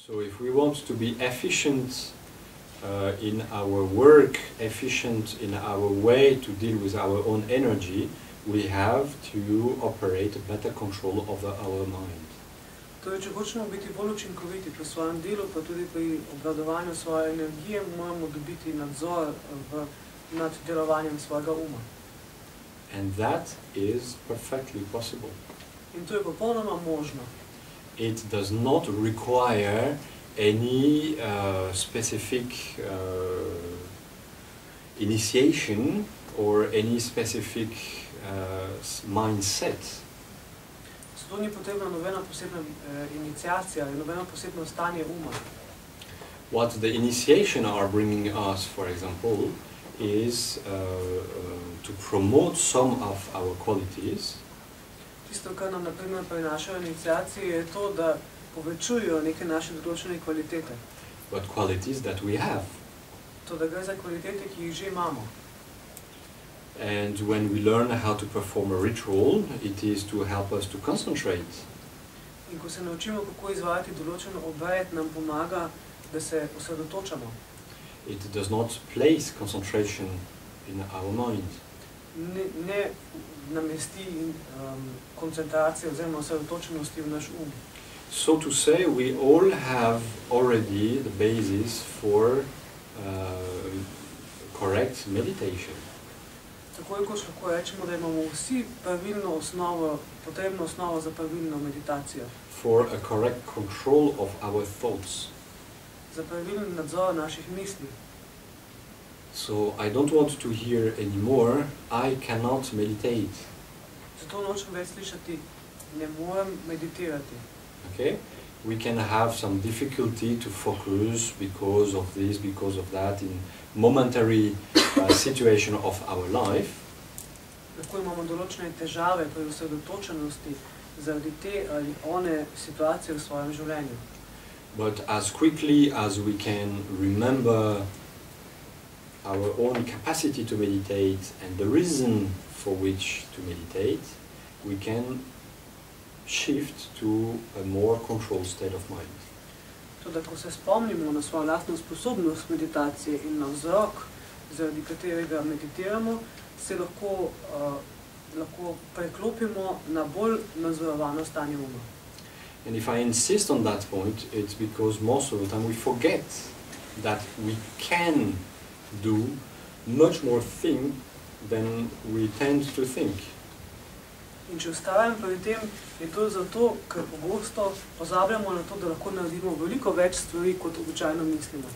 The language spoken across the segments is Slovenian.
So if we want to be efficient in our work, efficient in our way to deal with our own energy, we have to operate a better control over our mind. Torej, če hočemo biti bolj učinkoviti pri svojem delu, pa tudi pri obvladovanju svoje energije, moramo dobiti nadzor nad delovanjem svojega uma. And that is perfectly possible. In to je popolnoma možno. It does not require any specific initiation or any specific mindset. Zato ni potrebna nobena posebna iniciacija ali nobeno posebno stanje uma. What the initiation are bringing us, for example, is to promote some of our qualities. Tisto, kar nam naprimer prinašajo iniciacije, je to, da povečujejo neke naše določene kvalitete. But qualities that we have. To, da gre za kvalitete, ki jih že imamo. And when we learn how to perform a ritual, it is to help us to concentrate. In ko se naučimo, kako izvajati določen obred, nam pomaga, da se osredotočamo. It does not place concentration in our mind. Ne namesti koncentracije oziroma osredotočenosti v naš um. So to say, we all have already the basis for correct meditation. Tako je, ko lahko rečemo, da imamo vsi pravilno osnovo, potrebno osnovo za pravilno meditacijo. For a correct control of our thoughts. Za pravilen nadzor naših misli. So I don't want to hear anymore, I cannot meditate. Zato nočem več slišati, ne morem meditirati. Okay? We can have some difficulty to focus because of this, because of that, in momentary situation of our life. Lahko imamo določene težave pri osredotočenosti zaradi te ali one situacije v svojem življenju. But as quickly as we can remember our own capacity to meditate and the reason for which to meditate, we can shift to a more controlled state of mind. Toda, ko se spomnimo na svojo lastno sposobnost meditacije in na vzrok, zaradi katerega meditiramo, se lahko preklopimo na bolj nadzorovano stanje uma. And if I insist on that point, it's because most of the time we forget that we can do much more things than we tend to think. In če ustavim pri tem, je to zato, ker pogosto pozabljamo na to, da lahko naredimo veliko več stvari, kot običajno mislimo.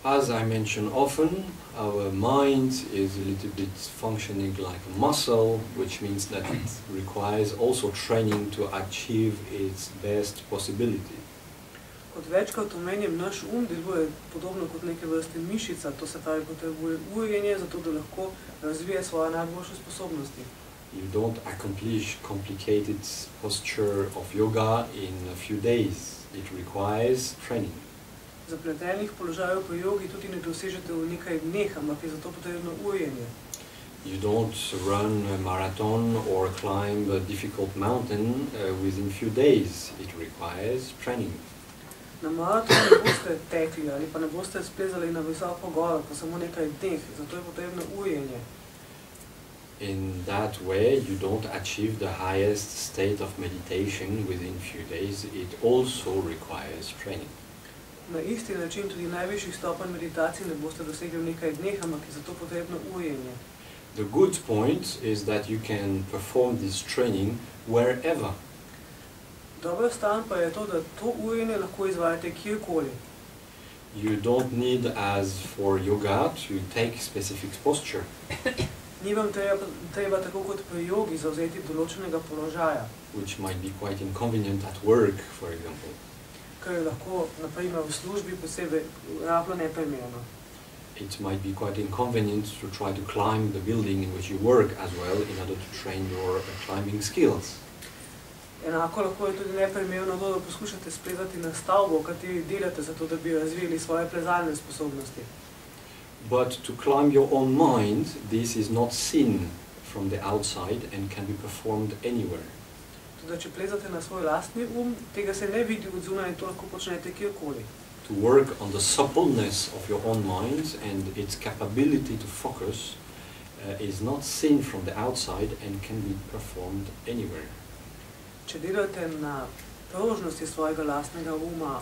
As I mention often, our mind is a little bit functioning like a muscle, which means that it requires also training to achieve its best possibility. Kot večkrat omenim, naš deluje podobno kot neke vrste mišica, to se pravi potrebuje urjenje, zato da lahko razvije svoje najboljše sposobnosti. You don't accomplish complicated posture of yoga in a few days. It requires training. Zapletenih položajev pri jogi tudi ne dosežete v nekaj dneh, ampak je zato potrebno urjenje. You don't run a marathon or climb a difficult mountain within few days. It requires training. Na maratonu ne boste tekli ali pa ne boste splezali na visoko goro po samo nekaj dneh, zato je potrebno urjenje. In that way, you don't achieve the highest state of meditation within few days. It also requires training. Na isti način tudi najvišjih stopenj meditacije ne boste dosegli v nekaj dneh, ampak je zato potrebno urjenje. The good point is that you can perform this training wherever. Dobra stran pa je to, da to urjenje lahko izvajate kjerkoli. You don't need, as for yoga, to take specific posture. Ni vam treba tako kot pri jogi zavzeti določenega položaja. Which might be quite inconvenient at work, for example. Kar je lahko, na primer, v službi posebej rahlo neprimerno. It might be quite inconvenient to try to climb the building in which you work as well in order to train your climbing skills. Enako lahko je tudi neprimerno to, da poskušate splezati na stavbo, v kateri delate, zato da bi razvili svoje plezalne sposobnosti. But to climb your own mind, this is not seen from the outside and can be performed anywhere. Tudi če plezate na svoj lastni tega se ne vidi od zunaj in to lahko počnete kjerkoli. To work on the suppleness of your own mind and its capability to focus is not seen from the outside and can be performed anywhere. Če delate na prožnosti svojega lastnega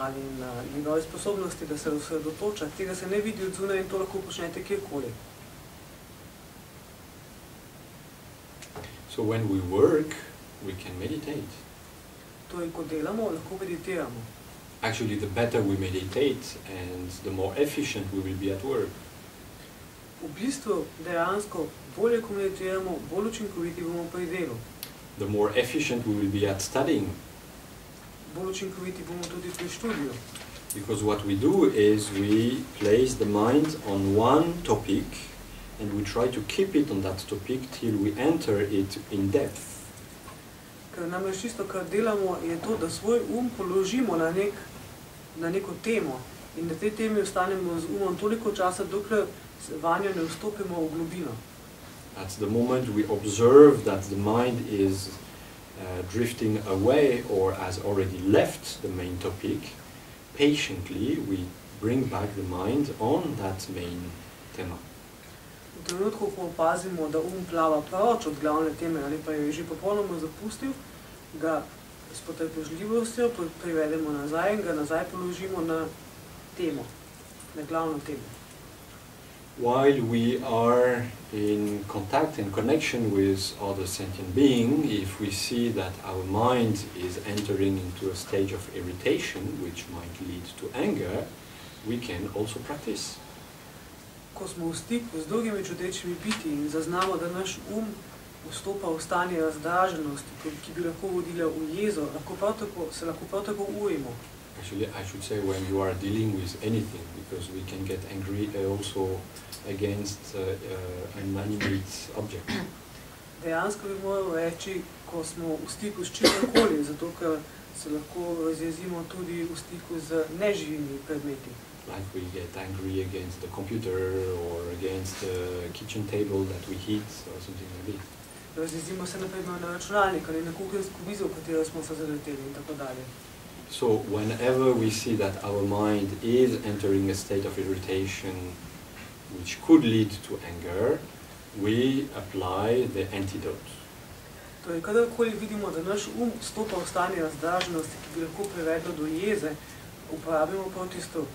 ali na njegove sposobnosti, da se osredotoča, tega se ne vidi od zunaj in to lahko počnete kjerkoli. So when we work, we can meditate. Torej, ko delamo, lahko meditiramo. Actually, the better we meditate and the more efficient we will be at work. V bistvu, dejansko, bolje ko meditiramo, bolj učinkoviti bomo pri delu. The more efficient we will be at studying. Bolj učinkoviti bomo tudi pri študiju. Because what we do is we place the mind on one topic and we try to keep it on that topic till we enter it in depth. Ker namreč čisto, kar delamo, je to, da svoj položimo na neko temo in na tej temi ostanemo z toliko časa, dokler vanjo ne vstopimo v globino. At the moment we observe that the mind is drifting away or has already left the main topic, patiently we bring back the mind on that main tema. V trenutku, ko opazimo, da plava proč od glavne teme ali pa jo je že popolnoma zapustil, ga s potrpežljivostjo privedemo nazaj in ga nazaj položimo na temo, na glavno temo. While we are in contact and connection with other sentient beings, if we see that our mind is entering into a stage of irritation, which might lead to anger, we can also practice. Ko smo v stiku z drugimi čutečimi biti in zaznamo, da naš vstopa v stanje razdraženosti, ki bi lahko vodila v jezo, se lahko prav tako ujemo. Actually, I should say when you are dealing with anything, because we can get angry also against an inanimate object. Dejansko bi moral reči, ko smo v stiku s čimkoli, zato ker se lahko razjezimo tudi v stiku z neživimi predmeti. Like we get angry against the computer or against the kitchen table that we hit or something like this. Razjezimo se naprimer na računalnik ali na kuhinjsko mizo, v katero smo se zaleteli in tako dalje. So whenever we see that our mind is entering a state of irritation which could lead to anger, we apply the antidote. Torej, kadarkoli vidimo, da naš stopa v stanje razdraženosti, ki bi lahko privedlo do jeze, uporabimo protistrup.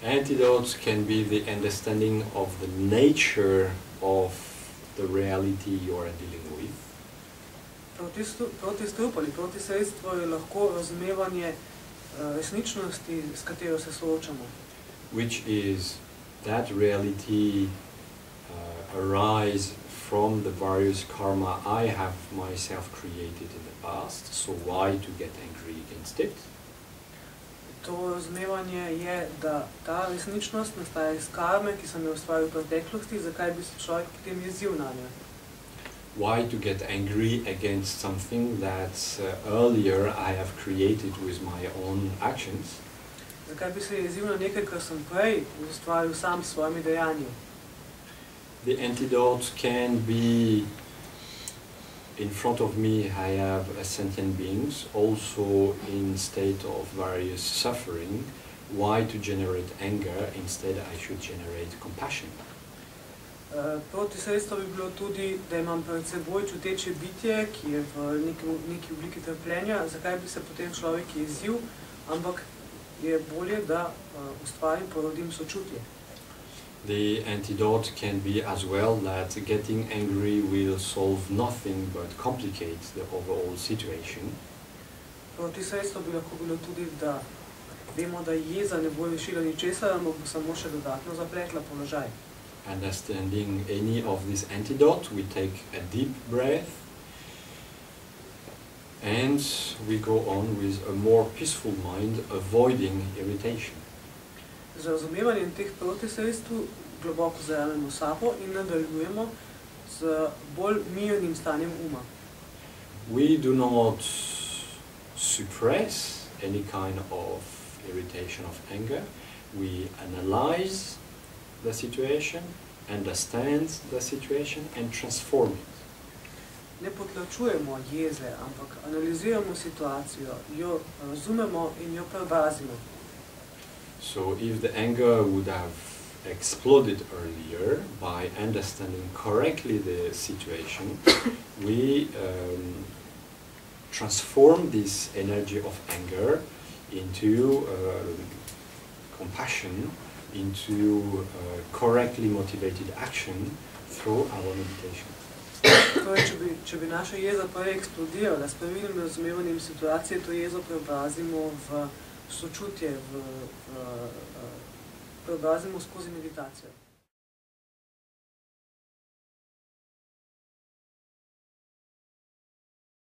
Antidotes can be the understanding of the nature of the reality you are dealing with. Protistrup ali protisredstvo je lahko razumevanje resničnosti, s katero se soočamo. Which is that reality arise from the various karma I have myself created in the past, so why to get angry against it? To razumevanje je, da ta resničnost nastaja iz karme, ki sem jo ustvaril v preteklosti, zakaj bi se človek potem jezil na njo. Why to get angry against something that earlier I have created with my own actions? Zakaj bi se jezil na nekaj, kar sem prej ustvaril sam s svojimi dejanji? The antidote can be in front of me I have sentient beings also in state of various suffering. Why to generate anger? Instead I should generate compassion. Protisredstvo bi bilo tudi, da imam pred seboj čuteče bitje, ki je v neki obliki trpljenja, zakaj bi se potem človek jezil, ampak je bolje, da ustvarim, porodim sočutje. The antidote can be as well that getting angry will solve nothing but complicate the overall situation. Protisredstvo bi lahko bilo tudi, da vemo, da jeza ne bo rešila ničesar, ampak bo samo še dodatno zapletla položaj. Understanding any of this antidote, we take a deep breath and we go on with a more peaceful mind, avoiding irritation. Z razumevanjem teh protisredstv globoko zajamemo sapo in nadaljujemo z bolj mirnim stanjem uma. We do not suppress any kind of irritation of anger. We analyze the situation, understand the situation and transform it. ne potlačujemo jeze, ampak analiziramo situacijo, jo razumemo in jo preobrazimo. So if the anger would have exploded earlier by understanding correctly the situation, we transform this energy of anger into compassion, into correctly motivated action through our meditation. Torej, če bi naša jeza prej eksplodirala, s pravilnim razumevanjem situacije, to jezo preobrazimo v sočutje, preobrazimo skozi meditacijo.